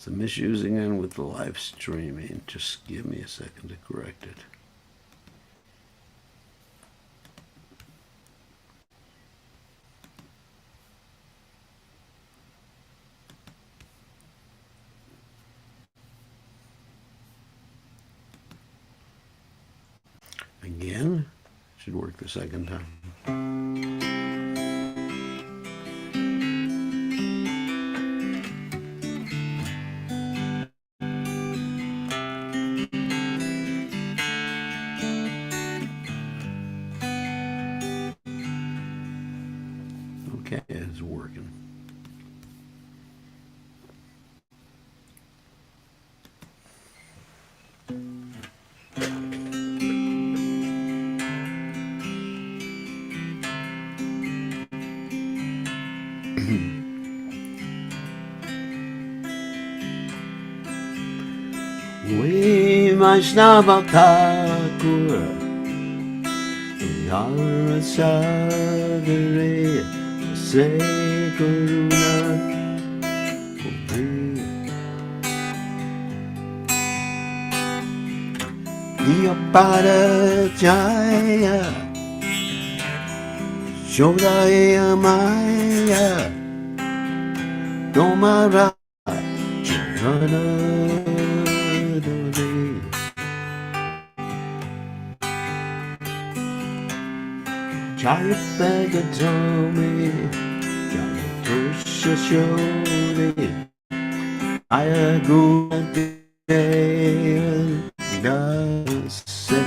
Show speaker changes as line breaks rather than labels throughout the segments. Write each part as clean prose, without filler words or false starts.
some issues again with the live streaming. Just give me a second to correct it. Again, should work the second time. Okay, it's working. Vaishnava Thakura Yara Sadare Se Karuna Diyapada Jaya Shodaya Maya Domara Charana Jaya Bhagatomi, Jaya Tosha Shode, Jaya Gunadev Dase,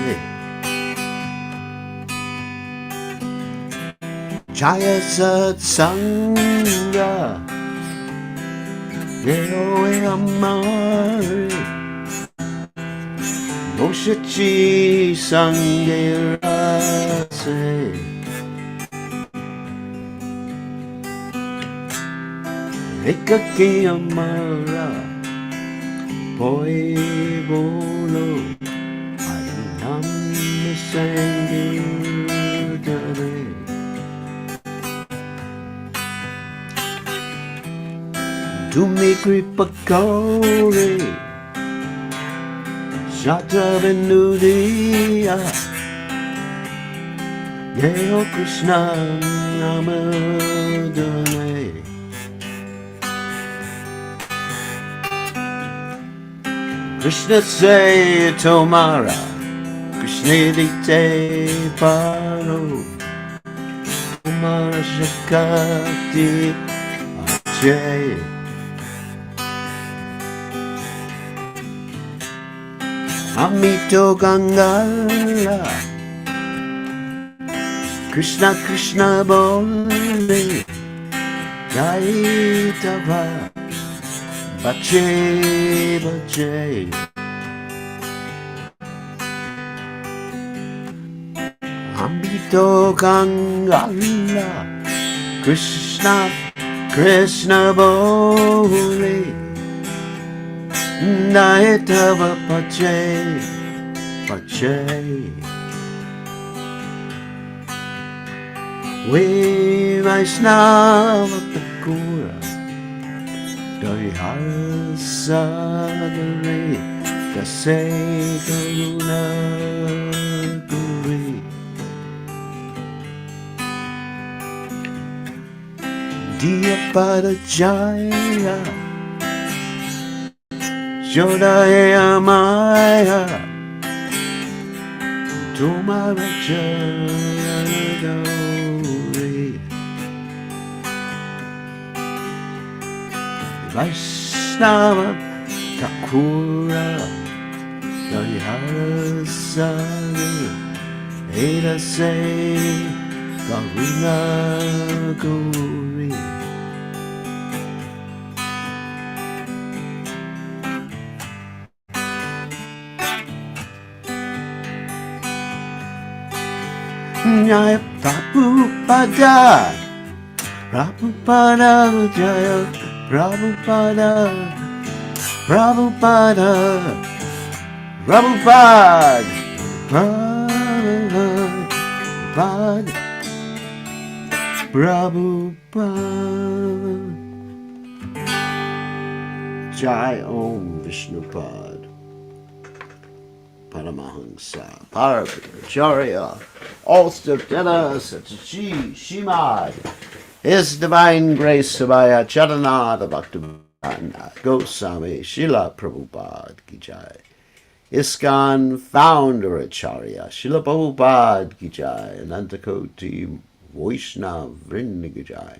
Jaya Satsanga, Deo Amari, Moshachi Sangerase. Ekaki amara, poi bolo, ayam sangirare. Tumi kripakore, shata venudia, Yeo Krishna namadane. Krishna say tomorrow, Krishna dite paro, Tomara shakati ajay. Amito Gangala, Krishna Krishna bole, Jai Tava. Bache, bache, Ambito Gangala, Krishna, Krishna Bole, Naitava Bache, bache. We Vaishnava Thakura. Dayara Sadare Dase Karuna Guri Diyapada Jaya Shodaya Maya Tomara Charadori Vaishnava Thakura Dayara Sadare Edase Karuna Guri Jaya Prabhupada Prabhupada Jaya Prabhupada Prabhupada Prabhupada Prabhupada Prabhupada Jai Om Vishnupad Paramahansa Parvacharya Alstaptana Satachi Shimad His Divine Grace Sabaya Charanada Bhaktivinoda Goswami Srila Prabhupada Ki Jai. ISKCON Founder Acharya Srila Prabhupada Ki Jai. Anantakoti Vaishnav Vrinda Ki Jai.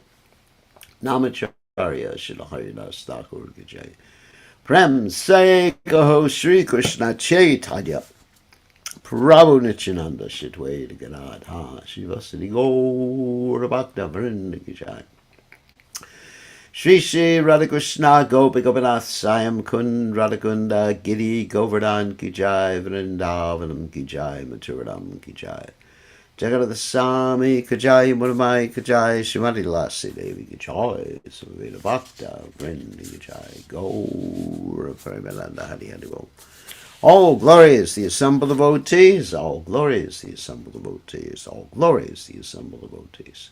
Namacharya Srila Haridas Thakur Ki Jai. Prem Se Kaho Shri Krishna Chaitanya Prabhu Nityananda Shitweda Gadadha Shivasati Gaura Bhakta Vrinda Ki Jai. Shri Shri Radhakrishna Gopi Gopinath Sayam Kund Radhakunda Giri Govardhan Ki Jai Vrindavanam Ki Jai Mathuradam Ki Jai Jagadada Sami Ki Jai Muramai Ki Jai Srimati Lasi Devi Ki Jai Samaveda Bhakta Vrinda Ki Jai Gaura Premananda Hari Hari Bol. All glory is the assembled devotees, all glory is the assembled devotees, all glory is the assembled devotees.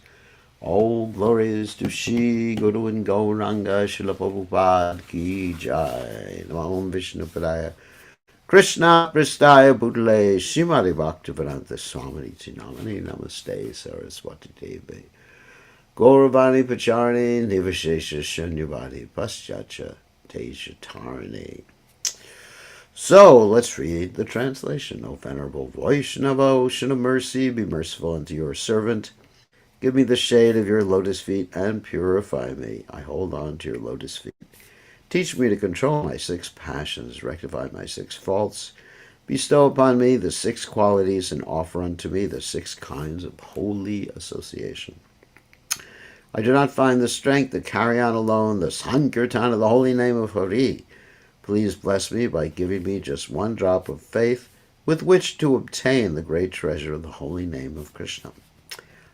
All glories to Shri Guru and Gauranga Srila Prabhupada Ki Jai. Namo Vishnu Padaya Krishna Pristaya Bhutale Srimati Bhaktivedanta Swami Namani Namaste Saraswati Devi Gauravani Pacharani Nivashesha Shanyavadi Paschacha Tejatarani. So let's read the translation. O Venerable Vaishnava, ocean of mercy, be merciful unto your servant. Give me the shade of your lotus feet and purify me. I hold on to your lotus feet. Teach me to control my 6 passions, rectify my 6 faults. Bestow upon me the 6 qualities and offer unto me the 6 kinds of holy association. I do not find the strength to carry on alone the Sankirtan of the holy name of Hari. Please bless me by giving me just 1 drop of faith with which to obtain the great treasure of the holy name of Krishna.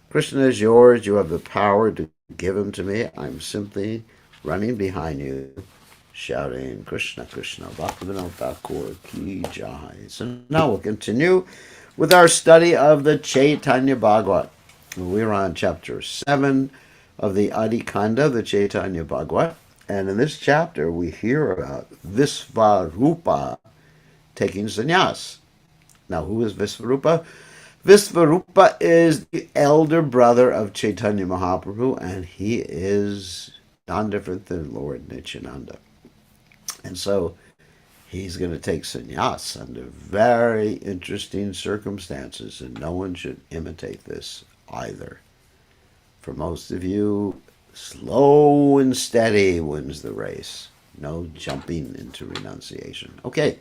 Krishna is yours. You have the power to give him to me. I'm simply running behind you, shouting, Krishna, Krishna, Bhaktivinoda Thakur Ki Jai. So now we'll continue with our study of the Caitanya Bhagavat. We're on chapter 7 of the Adi Kanda, the Caitanya Bhagavat. And in this chapter, we hear about Visvarupa taking sannyas. Now, who is Visvarupa? Visvarupa is the elder brother of Caitanya Mahaprabhu, and he is none different than Lord Nityananda. And so he's going to take sannyas under very interesting circumstances, and no one should imitate this either. For most of you, slow and steady wins the race. No jumping into renunciation. Okay.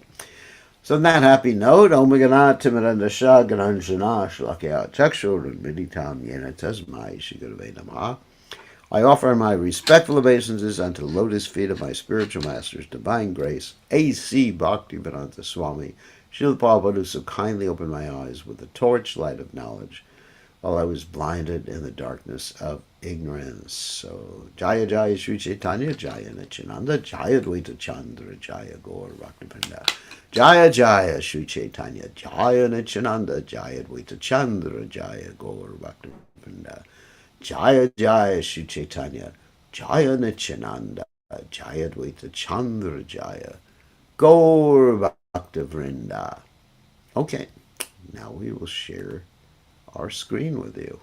So on that happy note, Om Ganat Timirandasha Gananjana Shlakya Chakshur Miditam Yena Tasmai Shigurve Namaha. I offer my respectful obeisances unto the lotus feet of my spiritual master's divine grace, A.C. Bhaktivedanta Swami, Srila Prabhupada, who so kindly opened my eyes with the torchlight of knowledge while I was blinded in the darkness of ignorance. So, Jaya Jaya Sri Chaitanya, Jaya Nityananda, Jaya Dvaita Chandra, Jaya Gaur Bhaktivinoda. Jaya Jaya Sri Chaitanya, Jaya Nityananda, Jaya Dvaita Chandra, Jaya Gaur Bhaktivinoda. Jaya Jaya Sri Chaitanya, Jaya Nityananda, Jaya Dvaita Chandra, Jaya Gaur Bhaktivinoda. Okay, now we will share our screen with you.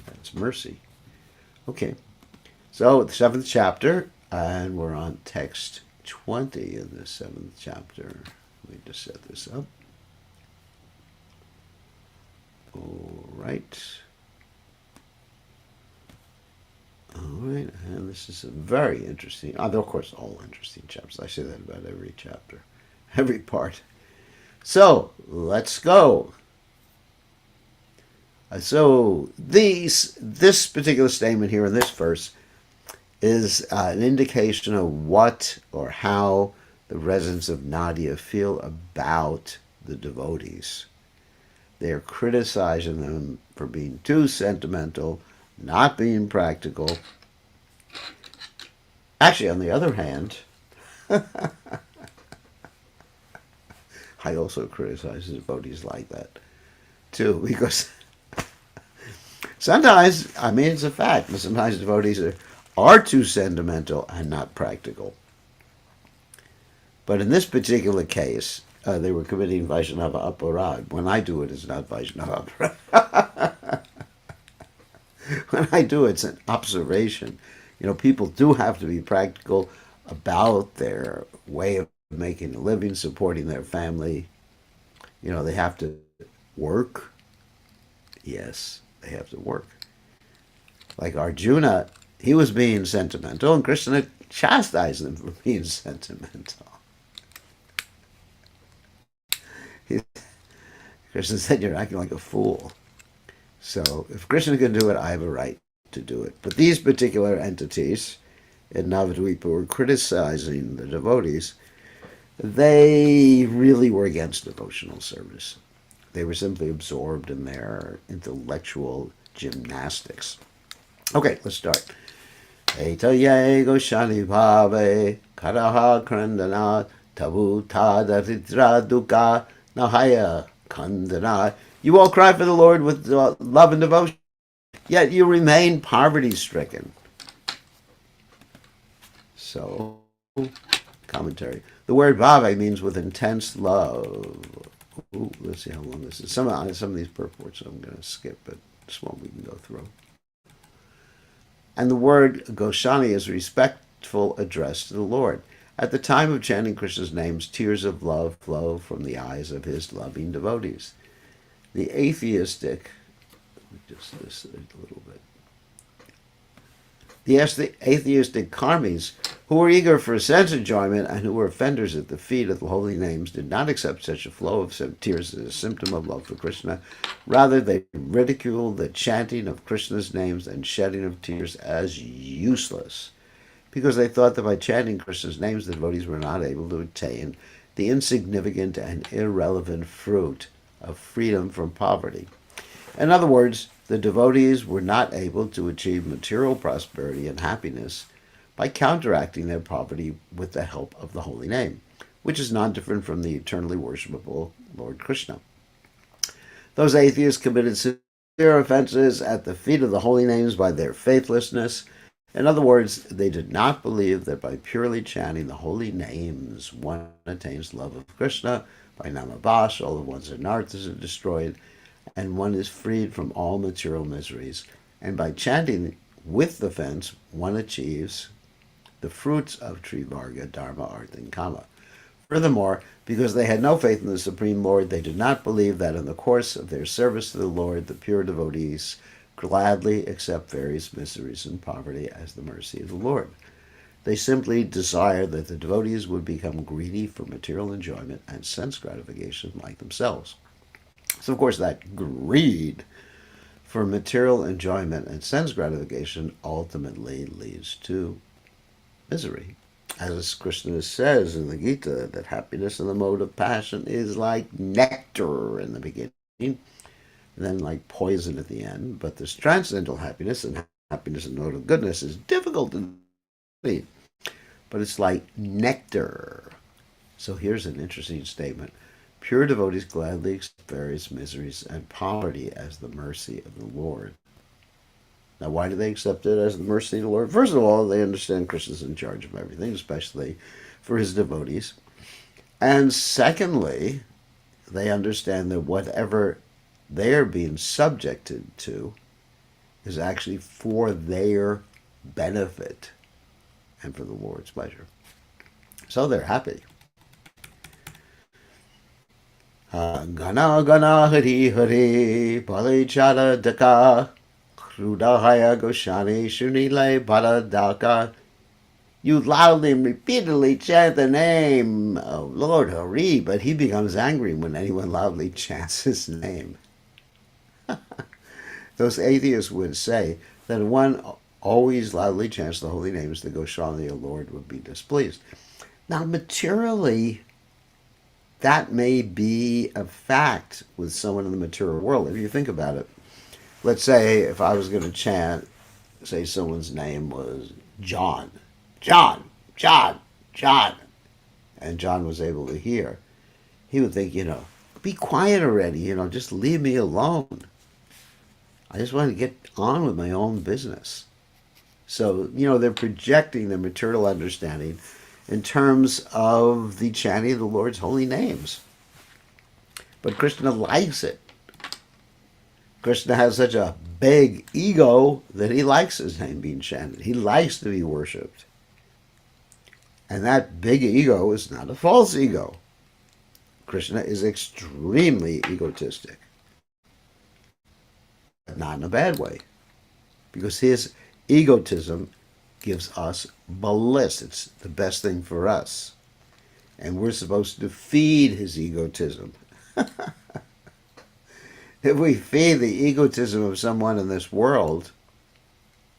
That's mercy. Okay, so the 7th chapter, and we're on text 20 in the 7th chapter. Let me just set this up. All right. All right, and this is a very interesting, of course, all interesting chapters. I say that about every chapter, every part. So, let's go. So this particular statement here in this verse is an indication of what or how the residents of Nadia feel about the devotees. They are criticizing them for being too sentimental, not being practical. Actually, on the other hand, I also criticize the devotees like that, too, because sometimes, I mean, it's a fact, but sometimes devotees are too sentimental and not practical. But in this particular case, they were committing Vaishnava aparad. When I do it, it's not Vaishnava aparad. When I do it, it's an observation. People do have to be practical about their way of making a living, supporting their family. They have to work. Yes, they have to work. Like Arjuna, he was being sentimental, and Krishna chastised him for being sentimental. Krishna said, "You're acting like a fool." So if Krishna can do it, I have a right to do it. But these particular entities in Navadvipa were criticizing the devotees. They really were against devotional service. They were simply absorbed in their intellectual gymnastics. Okay, let's start. Caitanya Bhagavat Karaha Krandana Tabu Tadaridra Dukkha Nahaya Kandana. You all cry for the Lord with love and devotion, yet you remain poverty-stricken. So, commentary. The word bhava means with intense love. Ooh, let's see how long this is. Some of these purports I'm going to skip, but this one we can go through. And the word Goswami is respectful address to the Lord. At the time of chanting Krishna's names, tears of love flow from the eyes of his loving devotees. The atheistic, just this a little bit. The atheistic karmis, who were eager for sense enjoyment and who were offenders at the feet of the holy names, did not accept such a flow of tears as a symptom of love for Krishna. Rather, they ridiculed the chanting of Krishna's names and shedding of tears as useless, because they thought that by chanting Krishna's names, the devotees were not able to attain the insignificant and irrelevant fruit of freedom from poverty. In other words, the devotees were not able to achieve material prosperity and happiness by counteracting their poverty with the help of the holy name, which is not different from the eternally worshipable Lord Krishna. Those atheists committed severe offenses at the feet of the holy names by their faithlessness. In other words, they did not believe that by purely chanting the holy names one attains love of Krishna. By Namabash, all the ones in Narthas are destroyed, and one is freed from all material miseries. And by chanting with the fence, one achieves the fruits of Trivarga, Dharma, Artha, and Kama. Furthermore, because they had no faith in the Supreme Lord, they did not believe that in the course of their service to the Lord, the pure devotees gladly accept various miseries and poverty as the mercy of the Lord. They simply desire that the devotees would become greedy for material enjoyment and sense gratification like themselves. So, of course, that greed for material enjoyment and sense gratification ultimately leads to misery. As Krishna says in the Gita, that happiness in the mode of passion is like nectar in the beginning, and then like poison at the end. But this transcendental happiness and happiness in the mode of goodness is difficult to be, but it's like nectar. So here's an interesting statement. Pure devotees gladly accept various miseries and poverty as the mercy of the Lord. Now, why do they accept it as the mercy of the Lord? First of all, they understand Krishna's in charge of everything, especially for his devotees. And secondly, they understand that whatever they're being subjected to is actually for their benefit and for the Lord's pleasure. So they're happy. Gana gana hari hari palichara daka krudahaya goshani shunile paradaka. You loudly and repeatedly chant the name of Lord Hari, but he becomes angry when anyone loudly chants his name. Those atheists would say that if one always loudly chants the holy names, the Goswami, the Lord, would be displeased. Now, materially, that may be a fact with someone in the material world. If you think about it, let's say if I was going to chant, say someone's name was John, John, John, John, and John was able to hear, he would think, be quiet already, just leave me alone. I just want to get on with my own business. So, they're projecting their material understanding in terms of the chanting of the Lord's holy names. But Krishna likes it. Krishna has such a big ego that he likes his name being chanted. He likes to be worshipped. And that big ego is not a false ego. Krishna is extremely egotistic, but not in a bad way, because his egotism gives us bliss. It's the best thing for us. And we're supposed to feed his egotism. If we feed the egotism of someone in this world,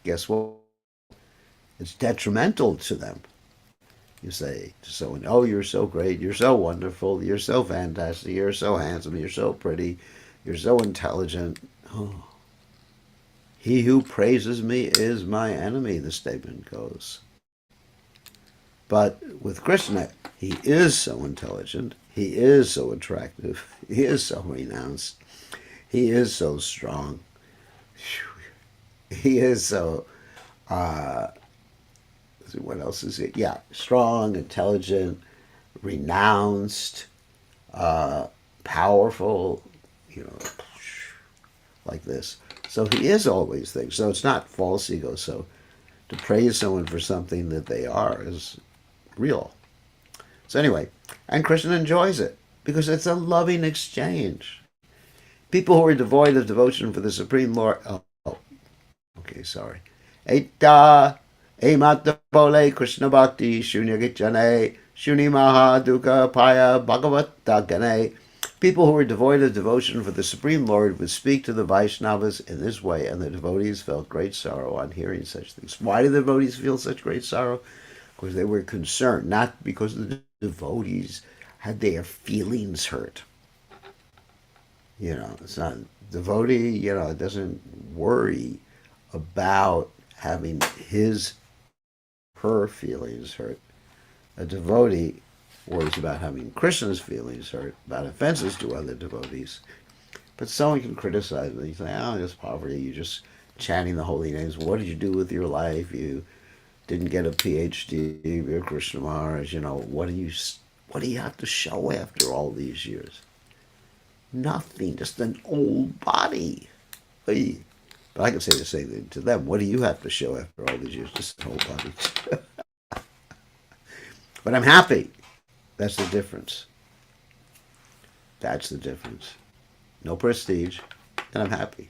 guess what? It's detrimental to them. You say to someone, oh, you're so great, you're so wonderful, you're so fantastic, you're so handsome, you're so pretty, you're so intelligent. Oh, he who praises me is my enemy, the statement goes. But with Krishna, he is so intelligent, he is so attractive, he is so renounced, he is so strong, he is so, what else is it? Yeah, strong, intelligent, renounced, powerful, like this. So he is all these things. So it's not false ego. So to praise someone for something that they are is real. So anyway, and Krishna enjoys it because it's a loving exchange. People who are devoid of devotion for the Supreme Lord. Oh, okay, sorry. Eta Emata Bole Krishna Bhakti Shunyagitjane Shuni Maha Dukkha Paya Bhagavat Gane. People who were devoid of devotion for the Supreme Lord would speak to the Vaishnavas in this way, and the devotees felt great sorrow on hearing such things. Why did the devotees feel such great sorrow? Because they were concerned, not because the devotees had their feelings hurt. It's not devotee, it doesn't worry about having her feelings hurt. A devotee worries about having Krishna's feelings hurt, about offenses to other devotees. But someone can criticize me. You say, oh, it's poverty. You're just chanting the holy names. What did you do with your life? You didn't get a PhD. You're Krishna Maharaj. What do you have to show after all these years? Nothing. Just an old body. But I can say the same thing to them. What do you have to show after all these years? Just an old body. But I'm happy. That's the difference. That's the difference. No prestige, and I'm happy.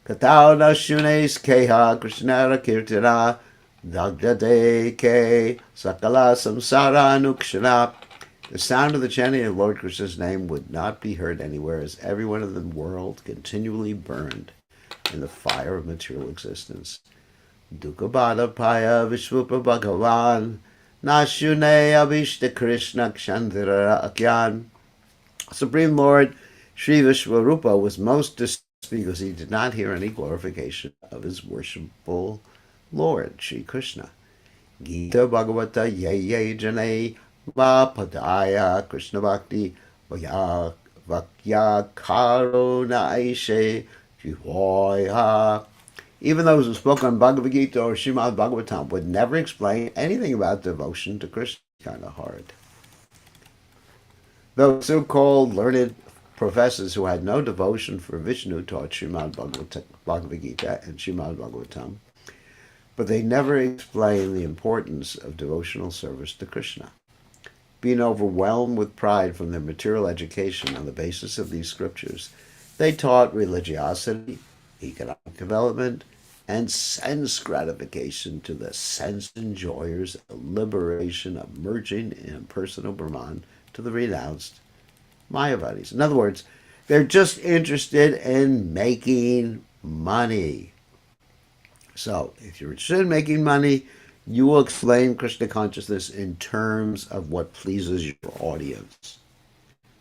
Katao na shunes keha krishnara kirtana dagdade ke sakala samsara nukshana. The sound of the chanting of Lord Krishna's name would not be heard anywhere, as everyone in the world continually burned in the fire of material existence. Dukkabada paya vishvupa bhagavan Nashune Avishta Krishna Kshandra Akyan. Supreme Lord Sri Vishwarupa was most distressed because he did not hear any glorification of his worshipful Lord, Sri Krishna. Gita Bhagavata Ye Jane Va Padaya Krishna Bhakti Vakya Karuna Aishe Jihoya. Even those who spoke on Bhagavad Gita or Srimad Bhagavatam would never explain anything about devotion to Krishna. Kind of hard. Those so-called learned professors who had no devotion for Vishnu taught Srimad Bhagavad Gita and Srimad Bhagavatam, but they never explained the importance of devotional service to Krishna. Being overwhelmed with pride from their material education on the basis of these scriptures, they taught religiosity, economic development, and sense gratification to the sense enjoyers, the liberation of merging in impersonal Brahman to the renounced Mayavadis. In other words, they're just interested in making money. So, if you're interested in making money, you will explain Krishna consciousness in terms of what pleases your audience.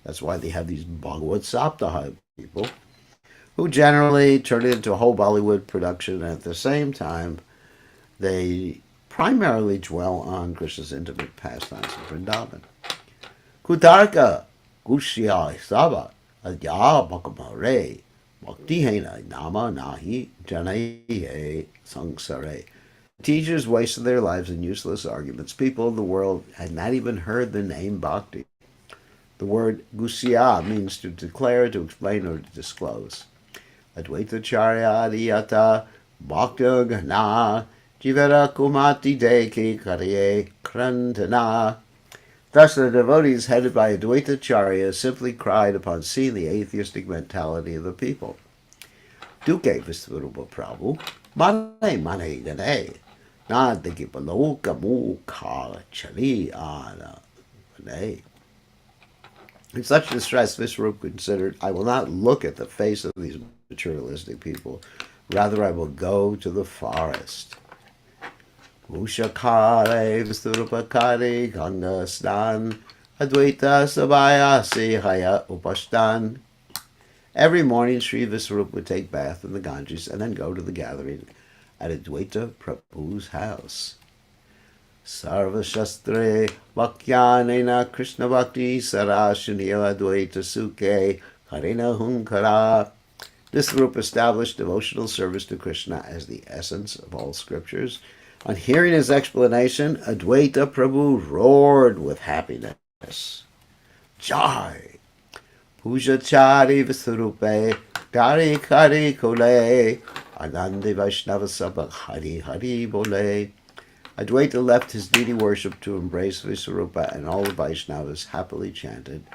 That's why they have these Bhagavad Saptaha people, who generally turn it into a whole Bollywood production, and at the same time, they primarily dwell on Krishna's intimate pastimes in Vrindavan. Kutarka Gushya Saba Adya Bhakamare Bhaktihena Nama Nahi Janaye Sangsare. Teachers wasted their lives in useless arguments. People of the world had not even heard the name Bhakti. The word gusya means to declare, to explain, or to disclose. Advaita charya adiyata bhakta gana jivara kumati deki karye krantana. Thus the devotees headed by Advaita Charya simply cried upon seeing the atheistic mentality of the people. Duke Visvarupa Prabhu, mane mane dane, na deki paloka mukha chali ana dane. In such distress, Visvarupa considered, I will not look at the face of these materialistic people. Rather, I will go to the forest. Ushakare Visturupakare Ganga Snan Advaita Sabayasi Haya Upashtan. Every morning, Sri Visvarupa would take bath in the Ganges and then go to the gathering at Advaita Prabhu's house. Sarva Shastre Vakyanena Krishna Bhakti Sarashuniya Advaita Sukhe Karina Hunkara. Visvarupa established devotional service to Krishna as the essence of all scriptures. On hearing his explanation, Advaita Prabhu roared with happiness. Jai! Pujachari Visvarupe Kari Kari Kole Anandi Vaishnava Sabha Hari Hari Bole. Advaita left his deity worship to embrace Visvarupa, and all the Vaishnavas happily chanted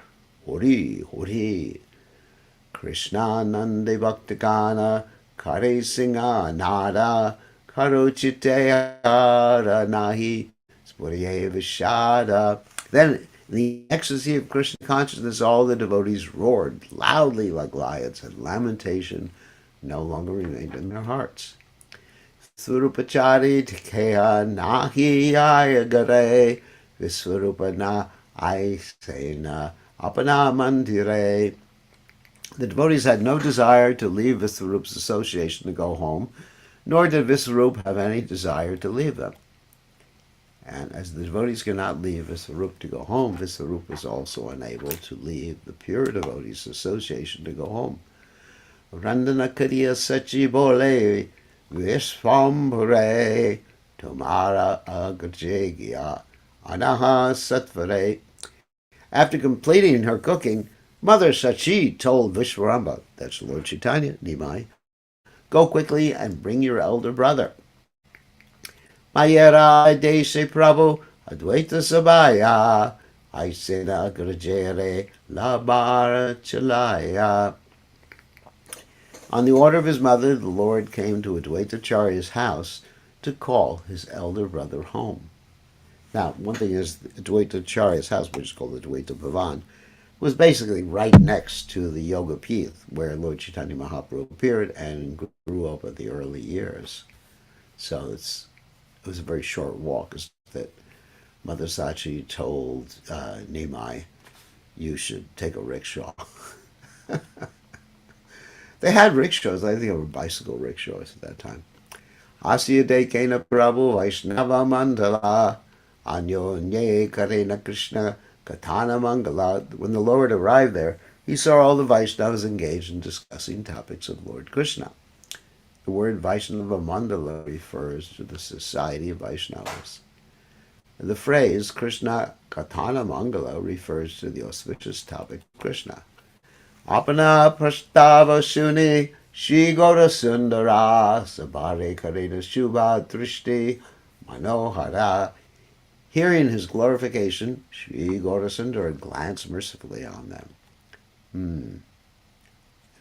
Hori Hori. Krishna Nandi Bhaktigana Kare Singha Nada Karochiteyara Nahi Spurye Vishada. Then, in the ecstasy of Krishna consciousness, all the devotees roared loudly like lions, and lamentation no longer remained in their hearts. Swarupachari Tikeha Nahi Ayagare Viswarupa Na Aisena Apana Mandire. The devotees had no desire to leave Viswarupa's association to go home, nor did Visvarupa have any desire to leave them. And as the devotees cannot leave Visvarupa to go home, Visvarupa is also unable to leave the pure devotees' association to go home. Randana Kariya Sachi Bole Vishvambhare Tomara Agrajegya Anaha Satvare. After completing her cooking, Mother Sachi told Vishvaramba, that's Lord Chaitanya, Nimai, go quickly and bring your elder brother. Mayera Deshe Prabhu Advaita Sabaya Aisena Grajere Labara Chalaya. On the order of his mother, the Lord came to Advaita Charya's house to call his elder brother home. Now, one thing is, Advaita Charya's house, which is called Advaita Bhavan, was basically right next to the Yoga Pith, where Lord Chaitanya Mahaprabhu appeared and grew up in the early years. So it was a very short walk. That Mother Sachi told Nimai, you should take a rickshaw. They had rickshaws. I think they were bicycle rickshaws at that time. Asya Dekena Prabhu Vaishnava Mandala Anyo Nye Karena Krishna Katana Mangala. When the Lord arrived there, he saw all the Vaishnavas engaged in discussing topics of Lord Krishna. The word Vaishnava Mandala refers to the society of Vaishnavas. The phrase Krishna Katana Mangala refers to the auspicious topic of Krishna. Apana Prastava Shuni Shri Gora Sundara Sabare Karina Shubha Drishti Manohara. Hearing his glorification, Shri Gora Sundara glanced mercifully on them.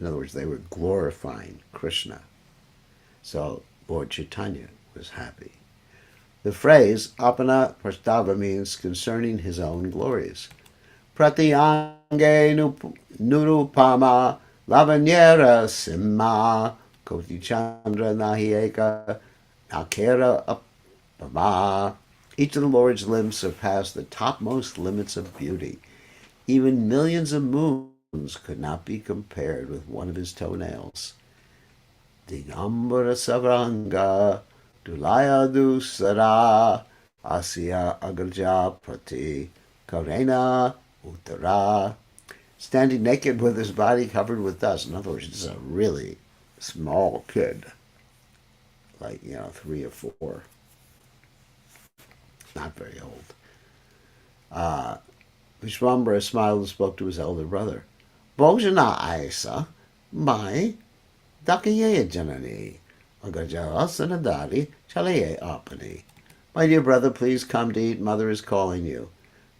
In other words, they were glorifying Krishna. So Lord Chaitanya was happy. The phrase Apana Prastava means concerning his own glories. Pratyange Nurupama Lavanyera Simma Koti Chandra Nahieka Nakera Apama. Each of the Lord's limbs surpassed the topmost limits of beauty. Even millions of moons could not be compared with one of his toenails. Digambara Savranga Dulaya Dusara Asya Agarja Prati Karena Uttara. Standing naked with his body covered with dust. In other words, this is a really small kid, like 3 or 4. not very old. Vishwambara smiled and spoke to his elder brother. Bhojana Aisa, my Dakaye Janani, Agajara Sanadari, Chalaye Apani. My dear brother, please come to eat. Mother is calling you.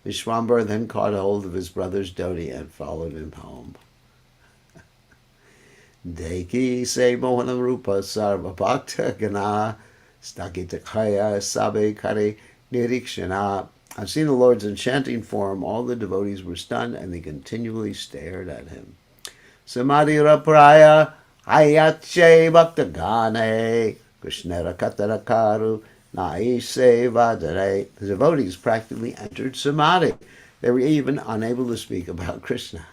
Vishwambara then caught hold of his brother's dhoti and followed him home. Deki se mohana rupa sarva bhakta gana stakitakaya sabe kare nirikshana. On seeing the Lord's enchanting form, all the devotees were stunned and they continually stared at him. Samadhira praya ayache bhakta gane krishnara katarakaru naise vadare. The devotees practically entered samadhi. They were even unable to speak about Krishna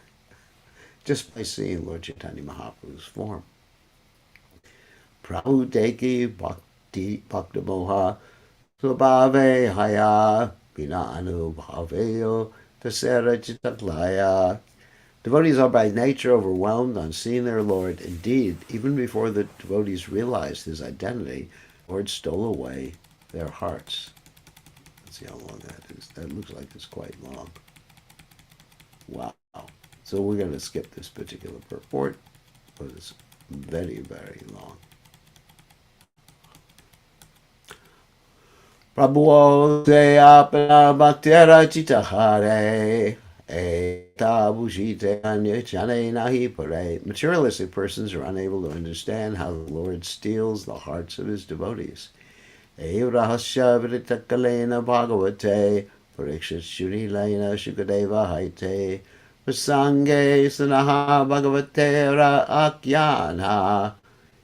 just by seeing Lord Chaitanya Mahaprabhu's form. Prabhu deki bhakti bhakta moha svabhave haya bina anubhaveyo tasera chitaklaya. Devotees are by nature overwhelmed on seeing their Lord. Indeed, even before the devotees realized his identity, the Lord stole away their hearts. Let's see how long that is. That looks like it's quite long. Wow. So we're going to skip this particular purport, but it's very, very long. Prabhu se apna bhaktera chitahare eta bhujite anya chane nahi pare. Materialistic persons are unable to understand how the Lord steals the hearts of his devotees. Evrahasya vritakalena bhagavate parikshit shuri laina shukadeva haite Prasange sanaha bhagavatera akyana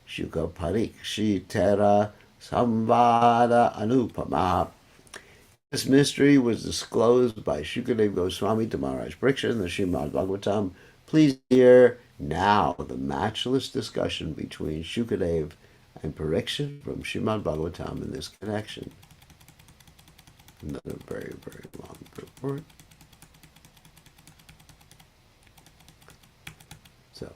shuka parikshitera samvada anupama. This mystery was disclosed by Shukadeva Goswami to Maharaj Parikshit in the Srimad Bhagavatam. Please hear now the matchless discussion between Shukadeva and Parikshit from Srimad Bhagavatam in this connection. Another very, very long purport. So,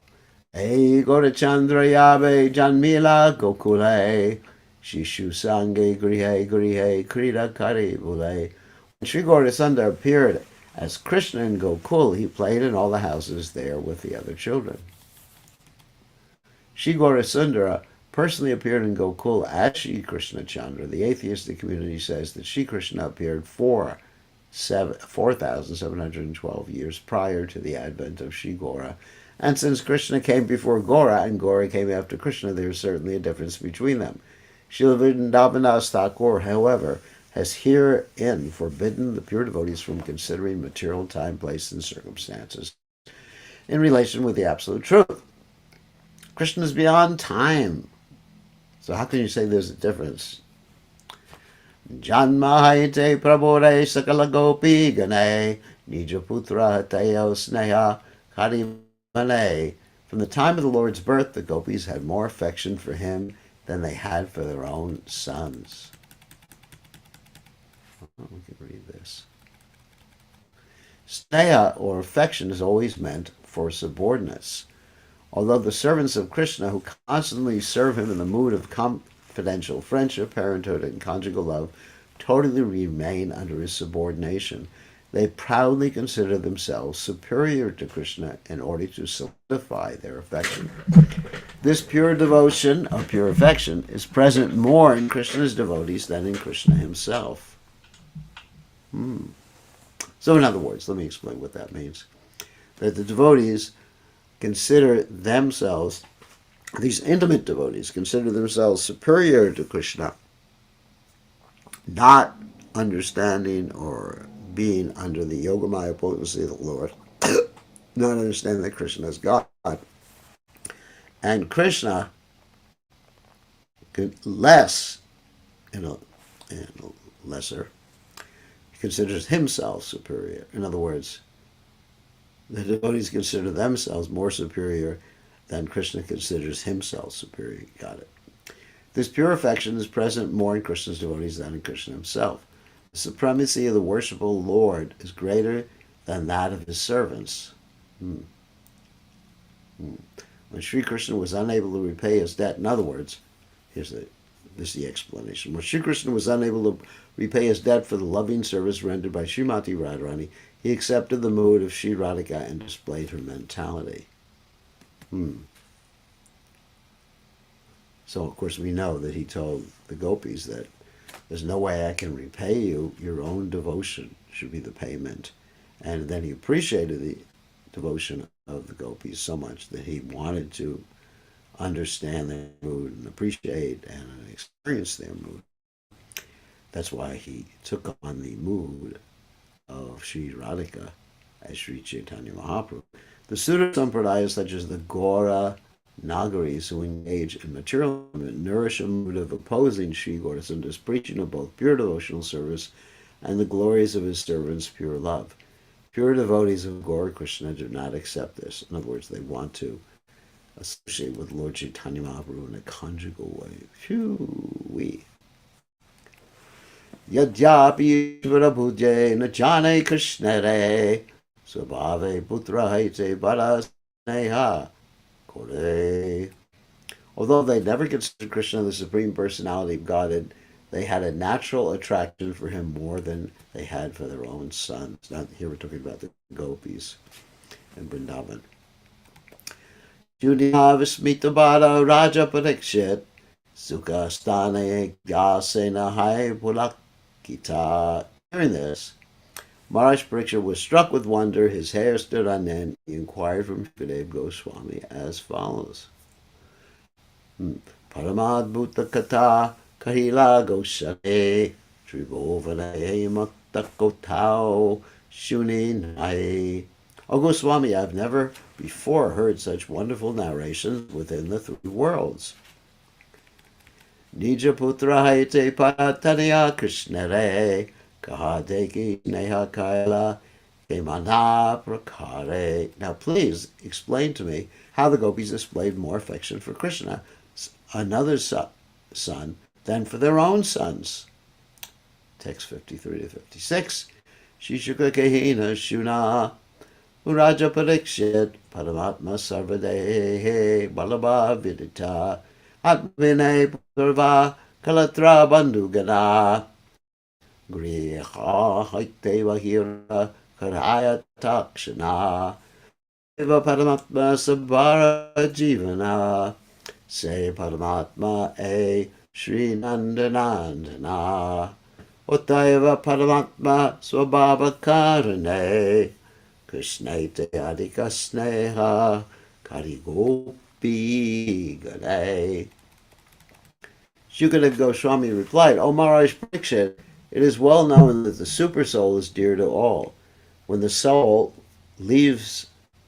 Ei Gaurachandra Yave Janmila Gokule Shishu Sange Grihe Grihe Krida Kari Vule. When Sri Gaurachandra appeared as Krishna in Gokul, he played in all the houses there with the other children. Sri Gaurachandra personally appeared in Gokul as Sri Krishna Chandra. The atheistic community says that Sri Krishna appeared 4,712 years prior to the advent of Sri Gaura. And since Krishna came before Gaura and Gaura came after Krishna, there is certainly a difference between them. Srila Vrindavan Thakur, however, has herein forbidden the pure devotees from considering material time, place, and circumstances in relation with the absolute truth. Krishna is beyond time. So how can you say there's a difference? Janma haite prabore sakala gopi gane nijaputra tayo sneha karimane. From the time of the Lord's birth, the gopis had more affection for him than they had for their own sons. We can read this. Sneha, or affection, is always meant for subordinates. Although the servants of Krishna, who constantly serve him in the mood of confidential friendship, parenthood, and conjugal love, totally remain under his subordination, they proudly consider themselves superior to Krishna in order to solidify their affection. This pure devotion, or pure affection, is present more in Krishna's devotees than in Krishna himself. So in other words, let me explain what that means. That the devotees consider themselves, these intimate devotees consider themselves superior to Krishna, not understanding or being under the Yogamaya potency of the Lord, not understanding that Krishna is God. And Krishna lesser, considers himself superior. In other words, the devotees consider themselves more superior than Krishna considers himself superior. Got it. This pure affection is present more in Krishna's devotees than in Krishna himself. The supremacy of the worshipful Lord is greater than that of his servants. When Sri Krishna was unable to repay his debt, in other words, here's the This is the explanation. When Sri Krishna was unable to repay his debt for the loving service rendered by Srimati Radharani, he accepted the mood of Sri Radhika and displayed her mentality. So, of course, we know that he told the gopis that there's no way I can repay you. Your own devotion should be the payment. And then he appreciated the devotion of the gopis so much that he wanted to understand their mood and appreciate and experience their mood. That's why he took on the mood of Sri Radhika as Sri Caitanya Mahaprabhu. The Sudha Sampradayas, such as the Gaura Nagaris, who engage in material nourish a mood of opposing Sri Gaudasunda's preaching of both pure devotional service and the glories of his servants' pure love. Pure devotees of Gaura Krishna do not accept this. In other words, they want to associate with Lord Chaitanya Mahaprabhu in a conjugal way. Phew-wee. Yadyapi Ishvara Bhuje Nachane Krishna Re Svabhave Putra Haite Bara Sneha Kore. Although they never considered Krishna the Supreme Personality of Godhead, they had a natural attraction for him more than they had for their own sons. Now, here we're talking about the gopis in Vrindavan. Juniya Vismita Bada Raja Parikshit Sukha Stane Gyasena Hai Pulakita. Hearing this, Maharaj Parikshit was struck with wonder. His hair stood on end. He inquired from Bkg Goswami as follows. Paramadbhuta Kata Kahila Gosane Tribhovane Maktakotao Shuni Nai. O Goswami, I've never before heard such wonderful narrations within the three worlds. Nija Putra Haite Pataniya Krishnare Kahadeki Neha Kaila Kemana Prakare. Now please explain to me how the gopis displayed more affection for Krishna, another son, than for their own sons. Text 53 to 56. Shishuka Kehina Shuna Uraja Parikshit Paramatma Sarvadehe Balabha Vidita Atmine Purva Kalatra Bandhugana Griha Haiteva Hira Karaya Takshana Eva Paramatma Sabhara Jivana Se Paramatma E Sri Nandanandana Uttaiva Paramatma Swabhava Karane Krishnate Adhika Sneha Karigopi Gane. Shukadeva Goswami replied, O Maharaj Parikshit, it is well known that the super soul is dear to all. When the soul leaves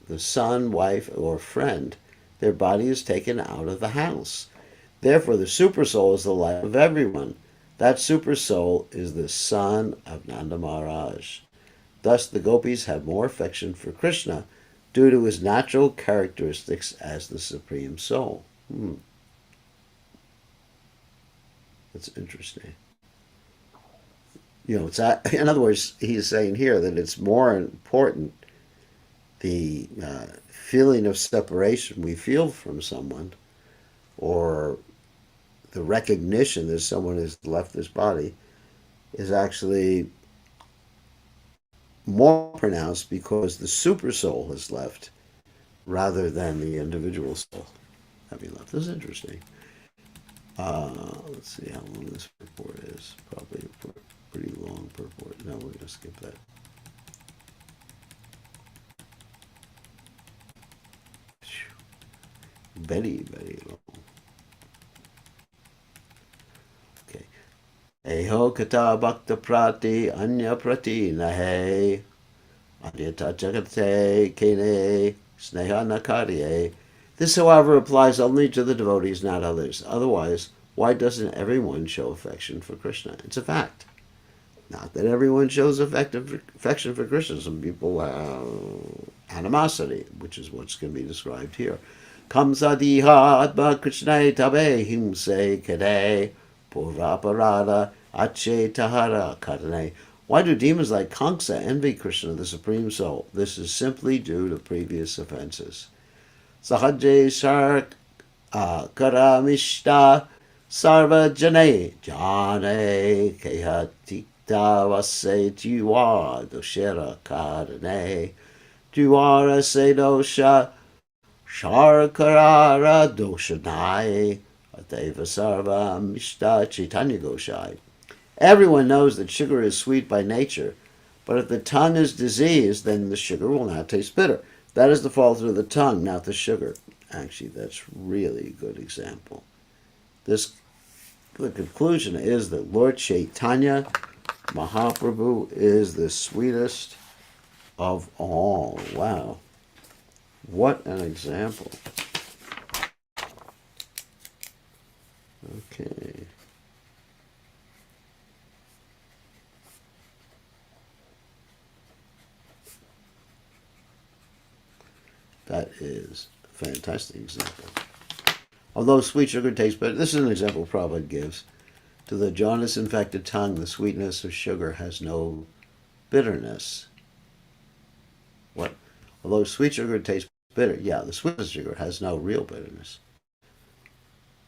the son, wife, or friend, their body is taken out of the house. Therefore, the super soul is the life of everyone. That super soul is the son of Nanda Maharaj. Thus, the gopis have more affection for Krishna due to his natural characteristics as the Supreme Soul. That's interesting. It's in other words, he's saying here that it's more important the feeling of separation we feel from someone, or the recognition that someone has left this body, is actually more pronounced because the super soul has left rather than the individual soul having left. This is interesting. Let's see how long this purport is. Probably a pretty long purport. No, we're going to skip that. Very, very long. Okay. Eho kata bhakta prati anya prati nahe anyata jagate kene sneha nakarye. This, however, applies only to the devotees, not others. Otherwise, why doesn't everyone show affection for Krishna? It's a fact. Not that everyone shows affection for Krishna. Some people have animosity, which is what's going to be described here. Kamsadiha atma Krishna tabe himse kade puraparada ache tahara karane. Why do demons like Kamsa envy Krishna, the Supreme Soul? This is simply due to previous offenses. Sahaje sark karamishta Sarva Jane Jane Kehatikta Vase Jiwa Doshera Karane Jiwara Se Dosha Sharkarara Doshanai Adeva Sarva Mishta Chaitanya Goshai. Everyone knows that sugar is sweet by nature, but if the tongue is diseased, then the sugar will not taste bitter. That is the fault of the tongue, not the sugar. Actually, that's really a good example. The conclusion is that Lord Chaitanya Mahaprabhu is the sweetest of all. Wow. What an example. Okay. That is a fantastic example. Although sweet sugar tastes better, this is an example Prabhupada gives. To the jaundice-infected tongue, the sweetness of sugar has no bitterness. What? Although sweet sugar tastes bitter, yeah, the sweetness of sugar has no real bitterness.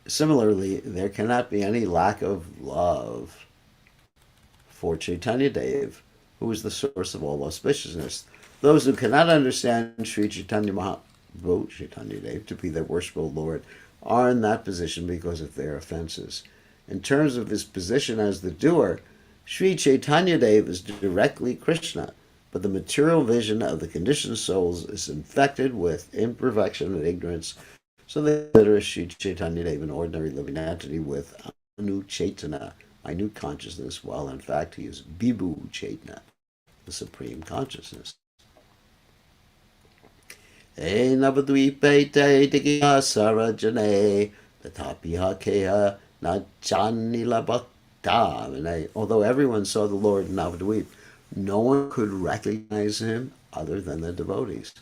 Similarly, there cannot be any lack of love for Chaitanya Dev, who is the source of all auspiciousness. Those who cannot understand Sri Chaitanya Mahaprabhu, Chaitanya Dev, to be their worshipful Lord, are in that position because of their offenses. In terms of his position as the doer, Sri Chaitanya Dev is directly Krishna, but the material vision of the conditioned souls is infected with imperfection and ignorance, so they consider Sri Chaitanya Dev an ordinary living entity with Anu Chaitana, minute consciousness, while in fact he is Vibhu Chaitana, the supreme consciousness. Navadvipe te digiya sarajane tatapiha keha nachanila bhakta. Although everyone saw the Lord in Navadvip, no one could recognize him other than the devotees.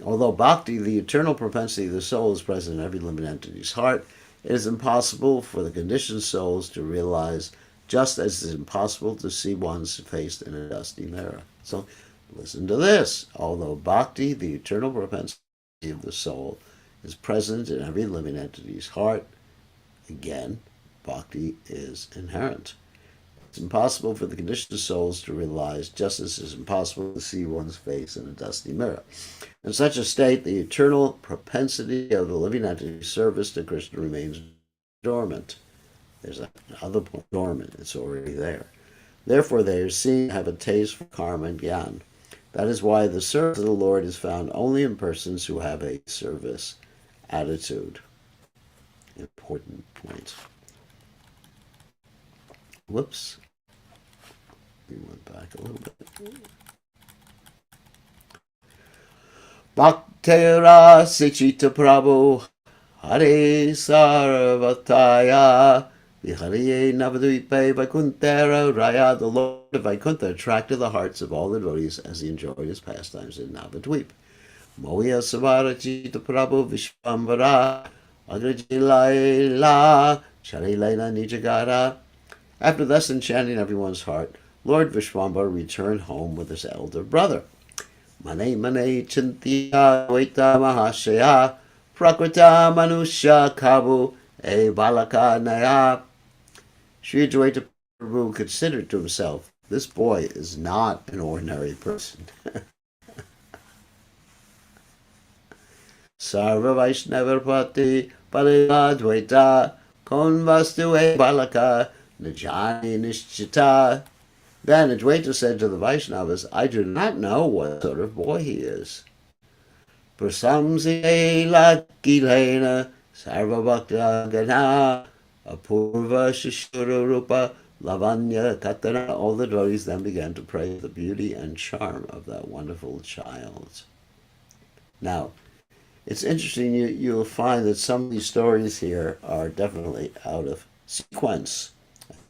Although bhakti, the eternal propensity of the soul, is present in every living entity's heart, it is impossible for the conditioned souls to realize, just as it is impossible to see one's face in a dusty mirror. So, listen to this. Although bhakti, the eternal propensity of the soul, is present in every living entity's heart, again, bhakti is inherent. It's impossible for the conditioned souls to realize, just as it is impossible to see one's face in a dusty mirror. In such a state, the eternal propensity of the living entity's service to Krishna remains dormant. There's another point, dormant. It's already there. Therefore, they are seen to have a taste for karma and gyan. That is why the service of the Lord is found only in persons who have a service attitude. Important point. Whoops. We went back a little bit. Bhaktera Sichita Prabhu Hare Sarvataya Vihariye Navadvipe Vaikuntara Raya. The Lord of Vaikuntha attracted the hearts of all the devotees as he enjoyed his pastimes in Navadvip. Moya Savarachita Prabhu Vishwambara Agrajilaila Charilaila Nijagara. After thus enchanting everyone's heart, Lord Vishwambara returned home with his elder brother. Mane Mane Chintiya Vaita Mahashaya Prakrita Manusha Kabu E Balaka Naya. Sri Advaita Prabhu considered to himself, this boy is not an ordinary person. Sarva Vaishnavarpati Paladvaita Konvastu E Balaka Najani Nishchita. Then Advaita said to the Vaishnavas, I do not know what sort of boy he is. Prasamsi Lakilena Sarvabhakta Gana Apurva Shishura Rupa Lavanya Katana. All the devotees then began to praise the beauty and charm of that wonderful child. Now, it's interesting, you'll find that some of these stories here are definitely out of sequence,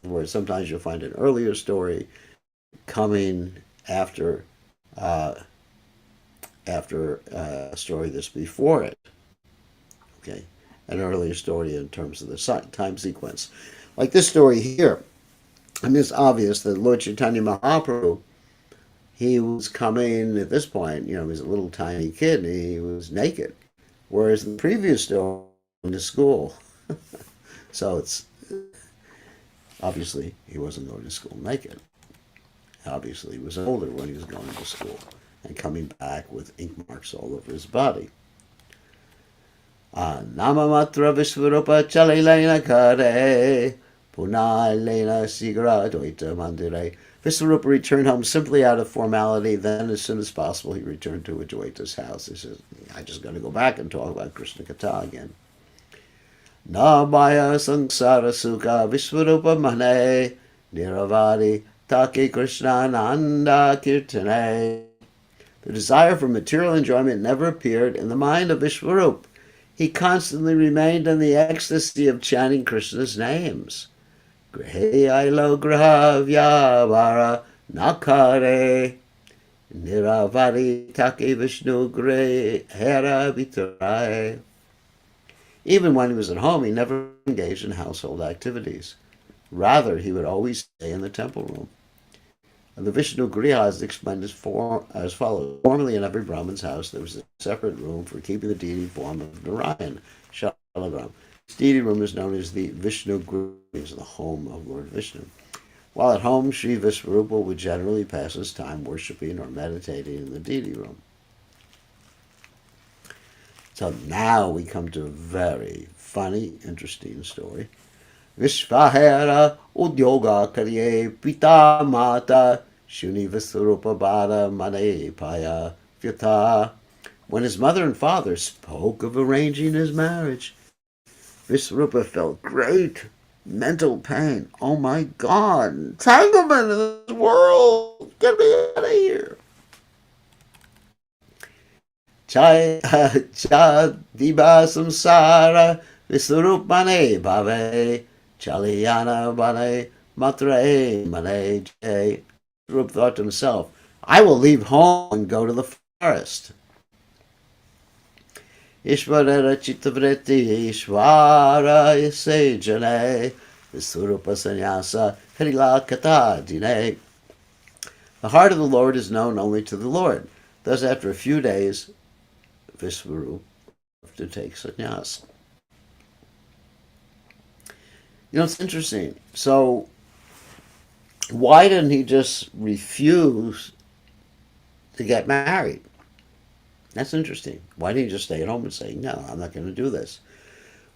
where sometimes you'll find an earlier story coming after a story that's before it. Okay, an earlier story in terms of the time sequence. Like this story here, I mean, it's obvious that Lord Chaitanya Mahaprabhu, he was coming at this point, he was a little tiny kid and he was naked. Whereas in the previous story, in the school, So it's obviously he wasn't going to school naked. Obviously he was older when he was going to school and coming back with ink marks all over his body. Namamatra Vishvarupa Chalilena Kare Punalena Sigra Dvaita Mandire. Vishvarupa returned home simply out of formality. Then, as soon as possible, he returned to Advaita's house. He says, I just got to go back and talk about Krishna Katha again. Nabaya Sangsara Sukha Vishvarupa Mane Niravadi Taki Krishna Nanda Kirtane. The desire for material enjoyment never appeared in the mind of Vishvarupa. He constantly remained in the ecstasy of chanting Krishna's names. Grihe ailo graha vyavara nakare niravadi taki Vishnu grihe hera vitaraye. Even when he was at home, he never engaged in household activities. Rather, he would always stay in the temple room. And the Vishnu Griha is explained as follows. Formerly in every Brahmin's house there was a separate room for keeping the deity form of Narayan, Shalagram. This deity room is known as the Vishnu Griha, the home of Lord Vishnu. While at home, Sri Vishvarupa would generally pass his time worshipping or meditating in the deity room. So now we come to a very funny, interesting story. Vishvahara Udyoga Karye Pita Mata Shuni Vishvarupa Bada Mane Paya Vyata. When his mother and father spoke of arranging his marriage, Vishvarupa felt great mental pain. Oh my God, entanglement in this world! Get me out of here! Chai Diba Samsara Vishvarupa Mane Bhave Chaliyana Bane Matre Mane Jay. Rup thought to himself, I will leave home and go to the forest. Ishvarara Chittavriti Ishvara Yasejane Visurupa Sanyasa Harila Kata Dine. The heart of the Lord is known only to the Lord. Thus, after a few days, Vishvarupa to take sannyas. You know, it's interesting. So, why didn't he just refuse to get married? That's interesting. Why didn't he just stay at home and say, no, I'm not going to do this?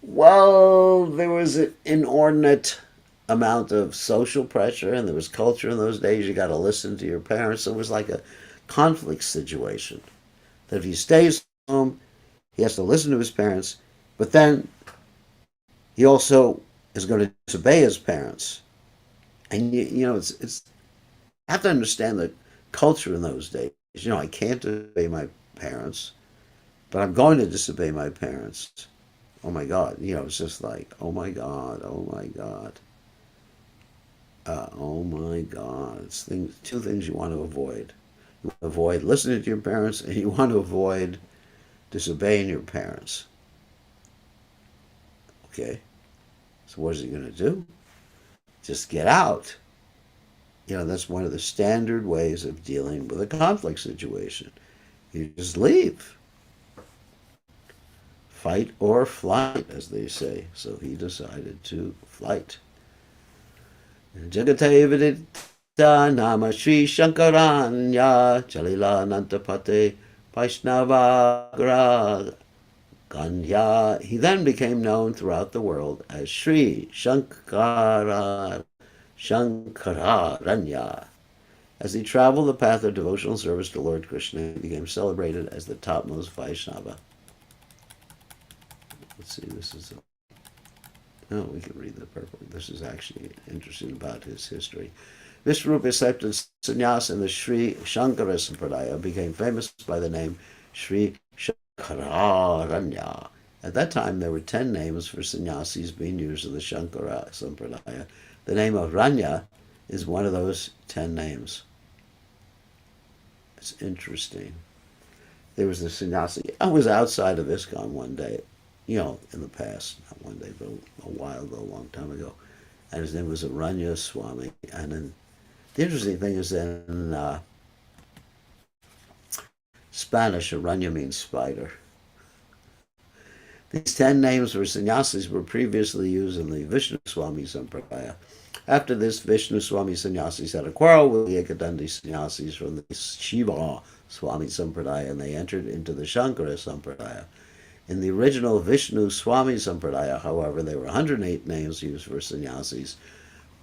Well, there was an inordinate amount of social pressure, and there was culture in those days. You got to listen to your parents. It was like a conflict situation. That if he stays home, he has to listen to his parents, but then he also is going to disobey his parents. And you know, it's I have to understand the culture in those days. You know, I can't disobey my parents, but I'm going to disobey my parents. Oh my God! You know, it's just like, oh my God, oh my God, oh my God. It's two things you want to avoid. You want to avoid listening to your parents, and you want to avoid disobeying your parents. Okay, so what is he going to do? Just get out. You know, that's one of the standard ways of dealing with a conflict situation. You just leave. Fight or flight, as they say. So he decided to flight. Jagatayavadita nama Sri Shankaranya Chalila Nantapate Vaishnava Ganya. He then became known throughout the world as Sri Shankararanya. As he traveled the path of devotional service to Lord Krishna, he became celebrated as the topmost Vaishnava. Let's see, this is no, we can read that perfectly. This is actually interesting about his history. Vishvarupa accepted sannyas in the Sri Shankara Sampradaya, became famous by the name Sri Shankararanya. At that time, there were 10 names for sannyasis being used in the Shankara Sampradaya. The name of Ranya is one of those 10 names. It's interesting. There was a sannyasi. I was outside of ISKCON one day, you know, in the past, not one day, but a while ago, a long time ago. And his name was Aranya Swami. And then the interesting thing is that in Spanish, Aranya means spider. These 10 names for sannyasis were previously used in the Vishnu Swami Sampradaya. After this, Vishnu Swami sannyasis had a quarrel with the Ekadandi sannyasis from the Shiva Swami Sampradaya, and they entered into the Shankara Sampradaya. In the original Vishnu Swami Sampradaya, however, there were 108 names used for sannyasis.